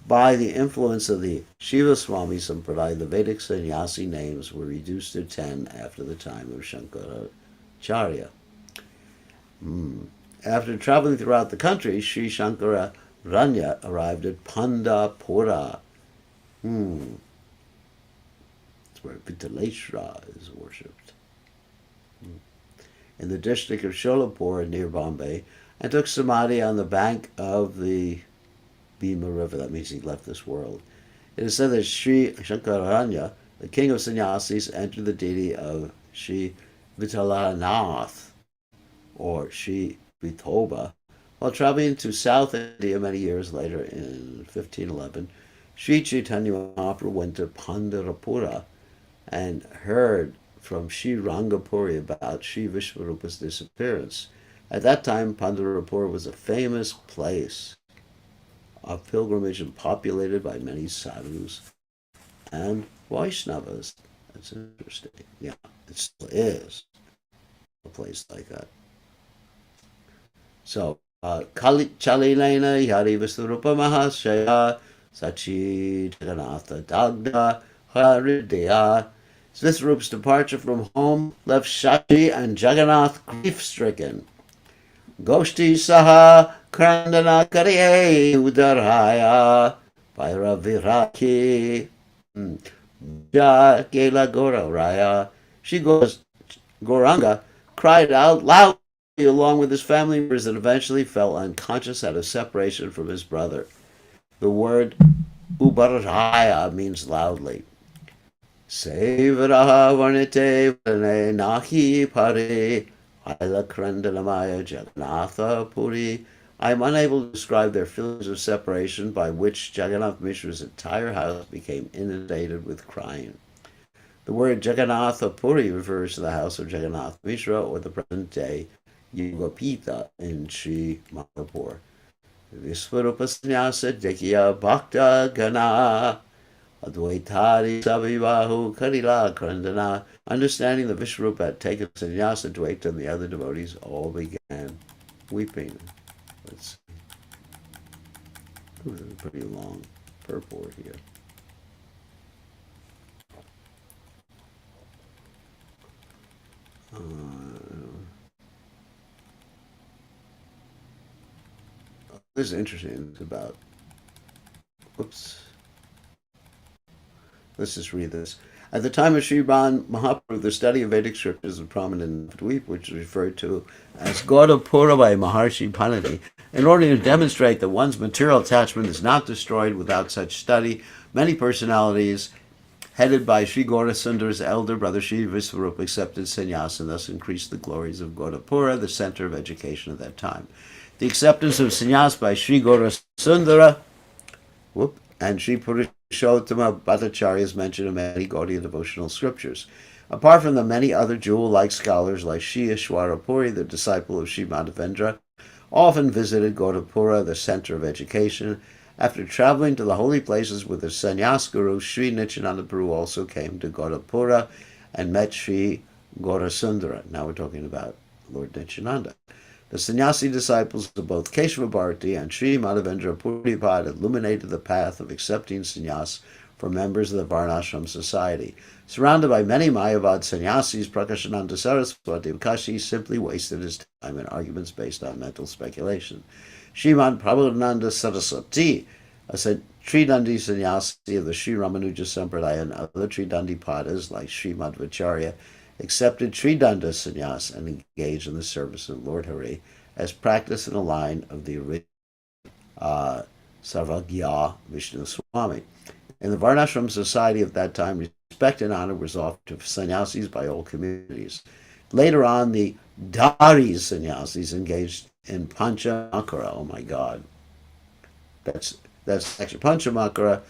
By the influence of the Shiva Swami Sampradaya, the Vedic sannyasi names were reduced to 10 after the time of Shankaracharya. After traveling throughout the country, Sri Shankararanya arrived at Pandapura. It's where Vitaleshwara is worshipped. In the district of Sholapur near Bombay, and took samadhi on the bank of the Bhima River. That means he left this world. It is said that Sri Shankararanya, the king of sannyasis, entered the deity of Sri Vitalanath, or Sri Vithoba, while traveling to South India many years later in 1511. Sri Caitanya Mahaprabhu went to Pandharpura and heard from Sri Rangapuri about Sri Vishwarupa's disappearance. At that time, Pandharpura was a famous place of pilgrimage and populated by many sadhus and Vaishnavas. That's interesting. Yeah, it still is a place like that. So, Chalilena Yari Vishwarupa Mahashaya Sachi Jagannatha Dagda Haridaya. Vishwarupa's departure from home left Shachi and Jagannath grief-stricken. Goshti Saha Krandana Karye Udaraya Vairaviraki Jakela Gauraya. She goes Goranga cried out loudly along with his family members and eventually fell unconscious out of separation from his brother. The word Ubaraya means loudly. Sevaraha Varnite Varne Nahi Pare Aila Krandanamaya Jagannatha Puri. I am unable to describe their feelings of separation by which Jagannath Mishra's entire house became inundated with crying. The word Jagannatha Puri refers to the house of Jagannath Mishra or the present day Yugapita in Sri Madhapur. Visvarupa Sannyasa Dekya Bhakta Gana Advaitari Savivahu Karila Krandana. Understanding the Vishwarupa had taken sannyasa, Dvaita and the other devotees all began weeping. Let's see. Ooh, this is a pretty long purport here. This is interesting. It's about, whoops. Let's just read this. At the time of Sriman Mahaprabhu, the study of Vedic scriptures was prominent in Dweep, which is referred to as Gaudapura by Maharshi Panini. In order to demonstrate that one's material attachment is not destroyed without such study, many personalities, headed by Sri Gaurasundar's elder brother Sri Visvarupa, accepted sannyasa and thus increased the glories of Gaudapura, the center of education at that time. The acceptance of sannyas by Sri Gaurasundara and Sri Purushottama Bhattacharya is mentioned in many Gaudiya devotional scriptures. Apart from the many other jewel-like scholars like Sri Ishwarapuri, the disciple of Sri Madhavendra, often visited Gaudapura, the center of education. After traveling to the holy places with the sannyas guru, Sri Nityananda Prabhu also came to Gaudapura and met Sri Gaurasundara. Now we're talking about Lord Nityananda. The sannyasi disciples of both Keshava Bharati and Sri Madhavendra Puripad illuminated the path of accepting sannyas for members of the Varnashram society. Surrounded by many Mayavad sannyasis, Prakashananda Saraswati of Kashi simply wasted his time in arguments based on mental speculation. Srimad Prabhupada Saraswati, a Tridandi sannyasi of the Sri Ramanuja Sampradaya and other Tridandi Padas like Sri Madhvacharya, accepted Tridanda sannyas and engaged in the service of Lord Hari as practiced in a line of the original Sarvagya Vishnu Swami. In the Varnashram society of that time, respect and honor was offered to sannyasis by all communities. Later on, the Dari sannyasis engaged in Panchamakara. Oh my God. That's actually Panchamakara.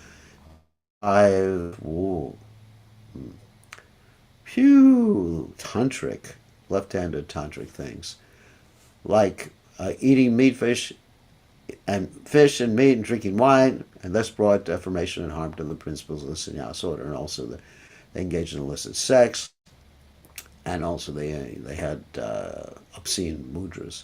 Tantric, left-handed tantric things. like eating fish and meat and drinking wine, and thus brought deformation and harm to the principles of the sannyas order. And also they engaged in illicit sex, and also they had obscene mudras.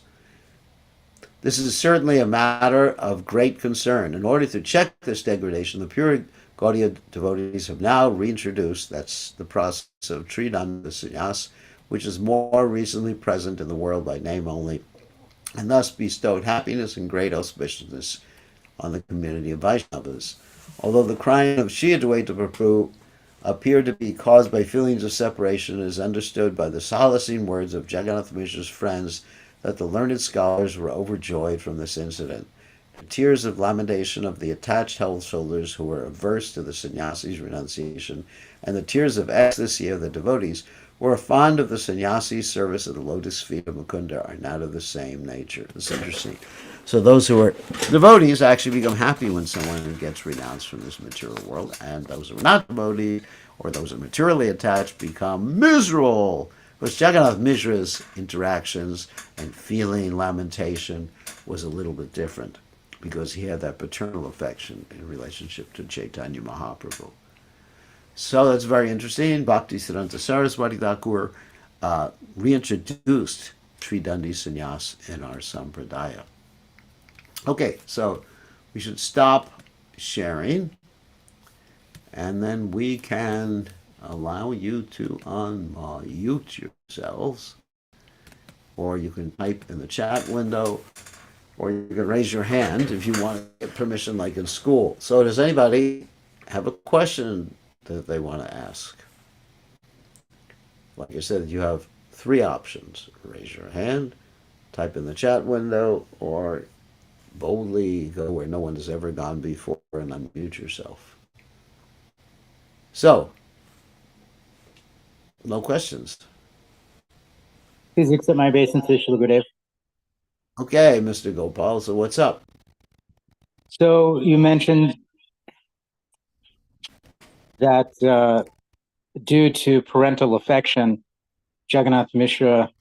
This is certainly a matter of great concern. In order to check this degradation, the pure Gaudiya devotees have now reintroduced, that's the process of Tridanda Sannyas, which is more recently present in the world by name only, and thus bestowed happiness and great auspiciousness on the community of Vaishnavas. Although the crime of Shri Advaita Prabhu appeared to be caused by feelings of separation, it is understood by the solacing words of Jagannath Mishra's friends that the learned scholars were overjoyed from this incident. The tears of lamentation of the attached householders who were averse to the sannyasi's renunciation, and the tears of ecstasy of the devotees who are fond of the sannyasi's service at the lotus feet of Mukunda, are not of the same nature. It's interesting. So those who are devotees actually become happy when someone gets renounced from this material world, and those who are not devotees or those who are materially attached become miserable. Because Jagannath Mishra's interactions and feeling lamentation was a little bit different, because he had that paternal affection in relationship to Chaitanya Mahaprabhu. So that's very interesting. Bhakti Siddhanta Saraswati Thakur reintroduced Tridandi Sannyas in our Sampradaya. Okay, so we should stop sharing, and then we can allow you to unmute yourselves, or you can type in the chat window, or you can raise your hand if you want to get permission like in school. So does anybody have a question that they want to ask? Like I said, you have three options. Raise your hand, type in the chat window, or boldly go where no one has ever gone before and unmute yourself. So, no questions.
Please accept my obeisance, Shri Gurudev.
Okay, Mr. Gopal, so what's up?
So you mentioned that due to parental affection, Jagannath Mishra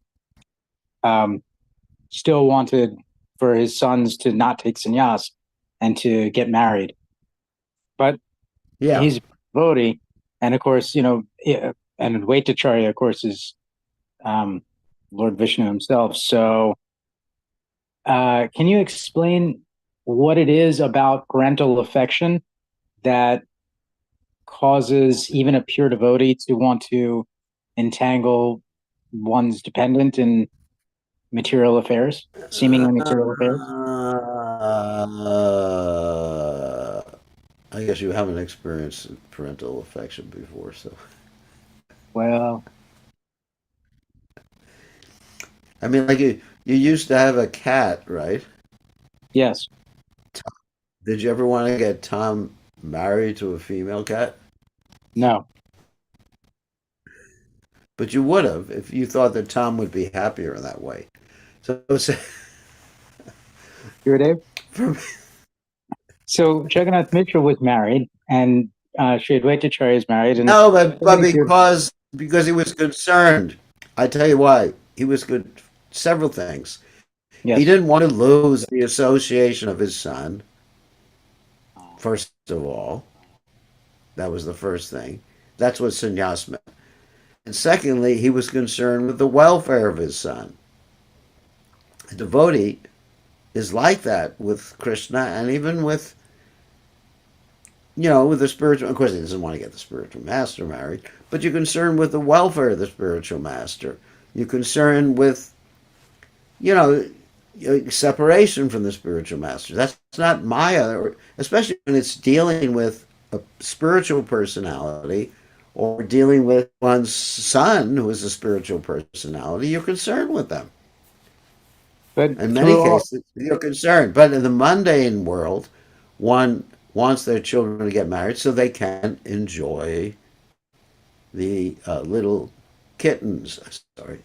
still wanted for his sons to not take sannyas and to get married. But he's a devotee, and of course, and Advaitacharya, of course, is Lord Vishnu himself. So can you explain what it is about parental affection that causes even a pure devotee to want to entangle one's dependent in material affairs, seemingly material affairs?
I guess you haven't experienced parental affection before, so.
Well,
I mean, like you used to have a cat, right?
yes.
Did you ever want to get Tom married to a female cat?
No.
But you would have if you thought that Tom would be happier in that way. So,
Gurudev?
for me,
So Jagannath Mishra was married, and Sri Advaitacharya is married, and
no, but because he was concerned. I tell you why. He was good. Several things.
yes.
He didn't want to lose the association of his son. First of all, that was the first thing. That's what sannyas meant. And secondly, he was concerned with the welfare of his son. A devotee is like that with Krishna, and even with with the spiritual. Of course, he doesn't want to get the spiritual master married, but you're concerned with the welfare of the spiritual master. You're concerned with, separation from the spiritual master. That's not Maya, especially when it's dealing with a spiritual personality or dealing with one's son who is a spiritual personality. You're concerned with them.
But
In many cases, you're concerned. But in the mundane world, one wants their children to get married so they can enjoy the little kittens. Sorry.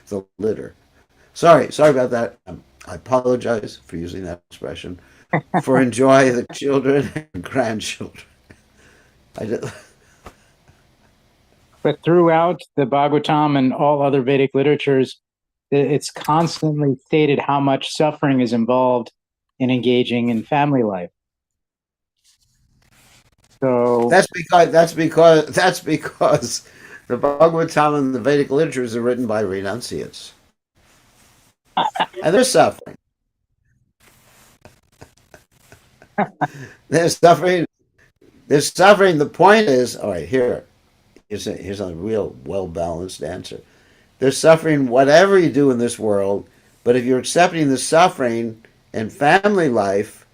The litter. Sorry about that. I apologize for using that expression. For enjoy the children and grandchildren. I did.
But throughout the Bhagavatam and all other Vedic literatures, it's constantly stated how much suffering is involved in engaging in family life. So
that's because the Bhagavatam and the Vedic literatures are written by renunciates, and they're suffering. They're suffering. They're suffering. The point is, all right. Here's a real well balanced answer. They're suffering whatever you do in this world, but if you're accepting the suffering in family life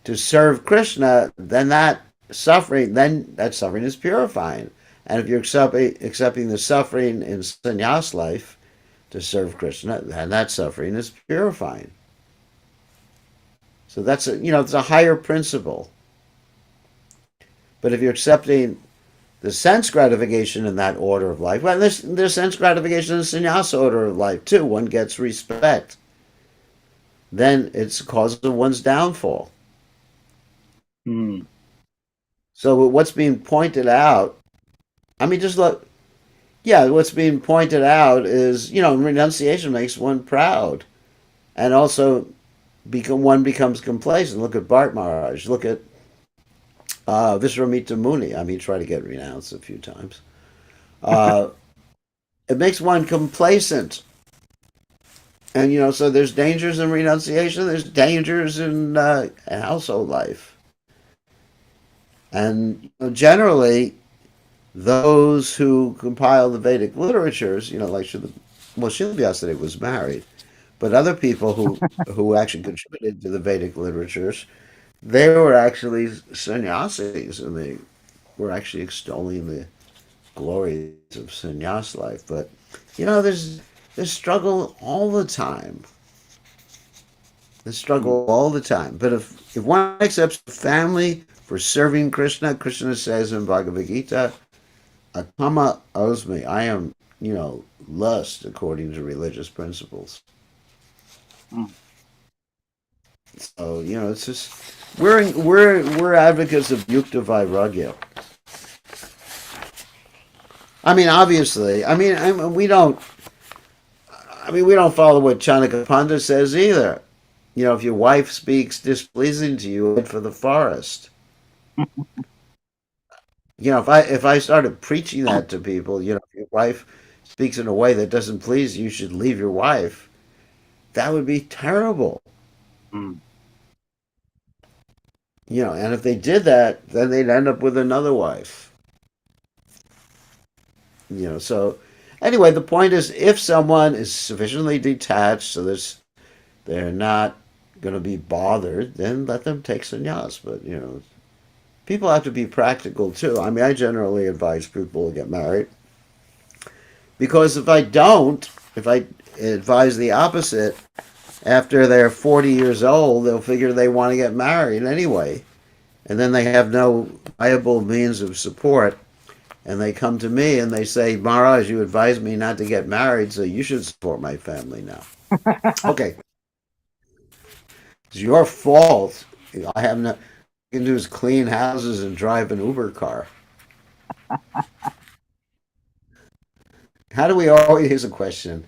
to serve Krishna, then that suffering is purifying. And if you're accepting the suffering in sannyas life to serve Krishna, then that suffering is purifying. So it's a higher principle. But if you're accepting the sense gratification in that order of life, well, there's sense gratification in the sannyasa order of life too. One gets respect. Then it's a cause of one's downfall.
Hmm.
So what's being pointed out, I mean, just look, yeah, what's being pointed out is, renunciation makes one proud. And also, one becomes complacent. Look at Bart Maharaj. Look at Visramita Muni. I mean, try to get renounced a few times. It makes one complacent. And, so there's dangers in renunciation. There's dangers in household life. And generally, those who compile the Vedic literatures, like Srila Vyasadeva was married, but other people who actually contributed to the Vedic literatures, they were actually sannyasis, and they were actually extolling the glories of sannyas life. But there's struggle all the time. There's struggle all the time. But if one accepts family for serving Krishna, Krishna says in Bhagavad Gita, Atama osmi, I am, lust according to religious principles.
Mm.
So, it's just we're advocates of yukta vairagya. I mean, obviously, we don't follow what Chanaka Pandit says either. If your wife speaks displeasing to you, head for the forest. If I started preaching that to people, if your wife speaks in a way that doesn't please you, you should leave your wife. That would be terrible.
Mm.
And if they did that, then they'd end up with another wife. So anyway, the point is, if someone is sufficiently detached so they're not going to be bothered, then let them take sannyas. But people have to be practical too. I mean, I generally advise people to get married because if I advise the opposite, after they're 40 years old, they'll figure they want to get married anyway, and then they have no viable means of support. And they come to me and they say, Maharaj, you advised me not to get married, so you should support my family now. Okay. It's your fault. I have no. You can do is clean houses and drive an Uber car. How do we always? Here's a question.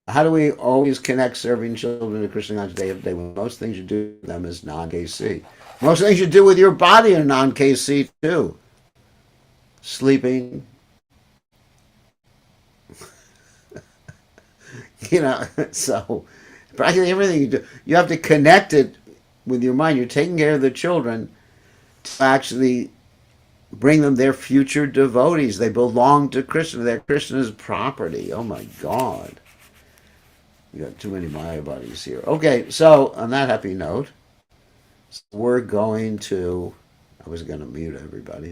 How do we always connect serving children to Krishna conscious day of day when most things you do with them is non-KC? Most things you do with your body are non-KC too. Sleeping. So practically everything you do, you have to connect it with your mind. You're taking care of the children to actually bring them their future devotees. They belong to Krishna. They're Krishna's property. Oh my God. You got too many Maya bodies here. Okay, so on that happy note, we're going to. I was going to mute everybody.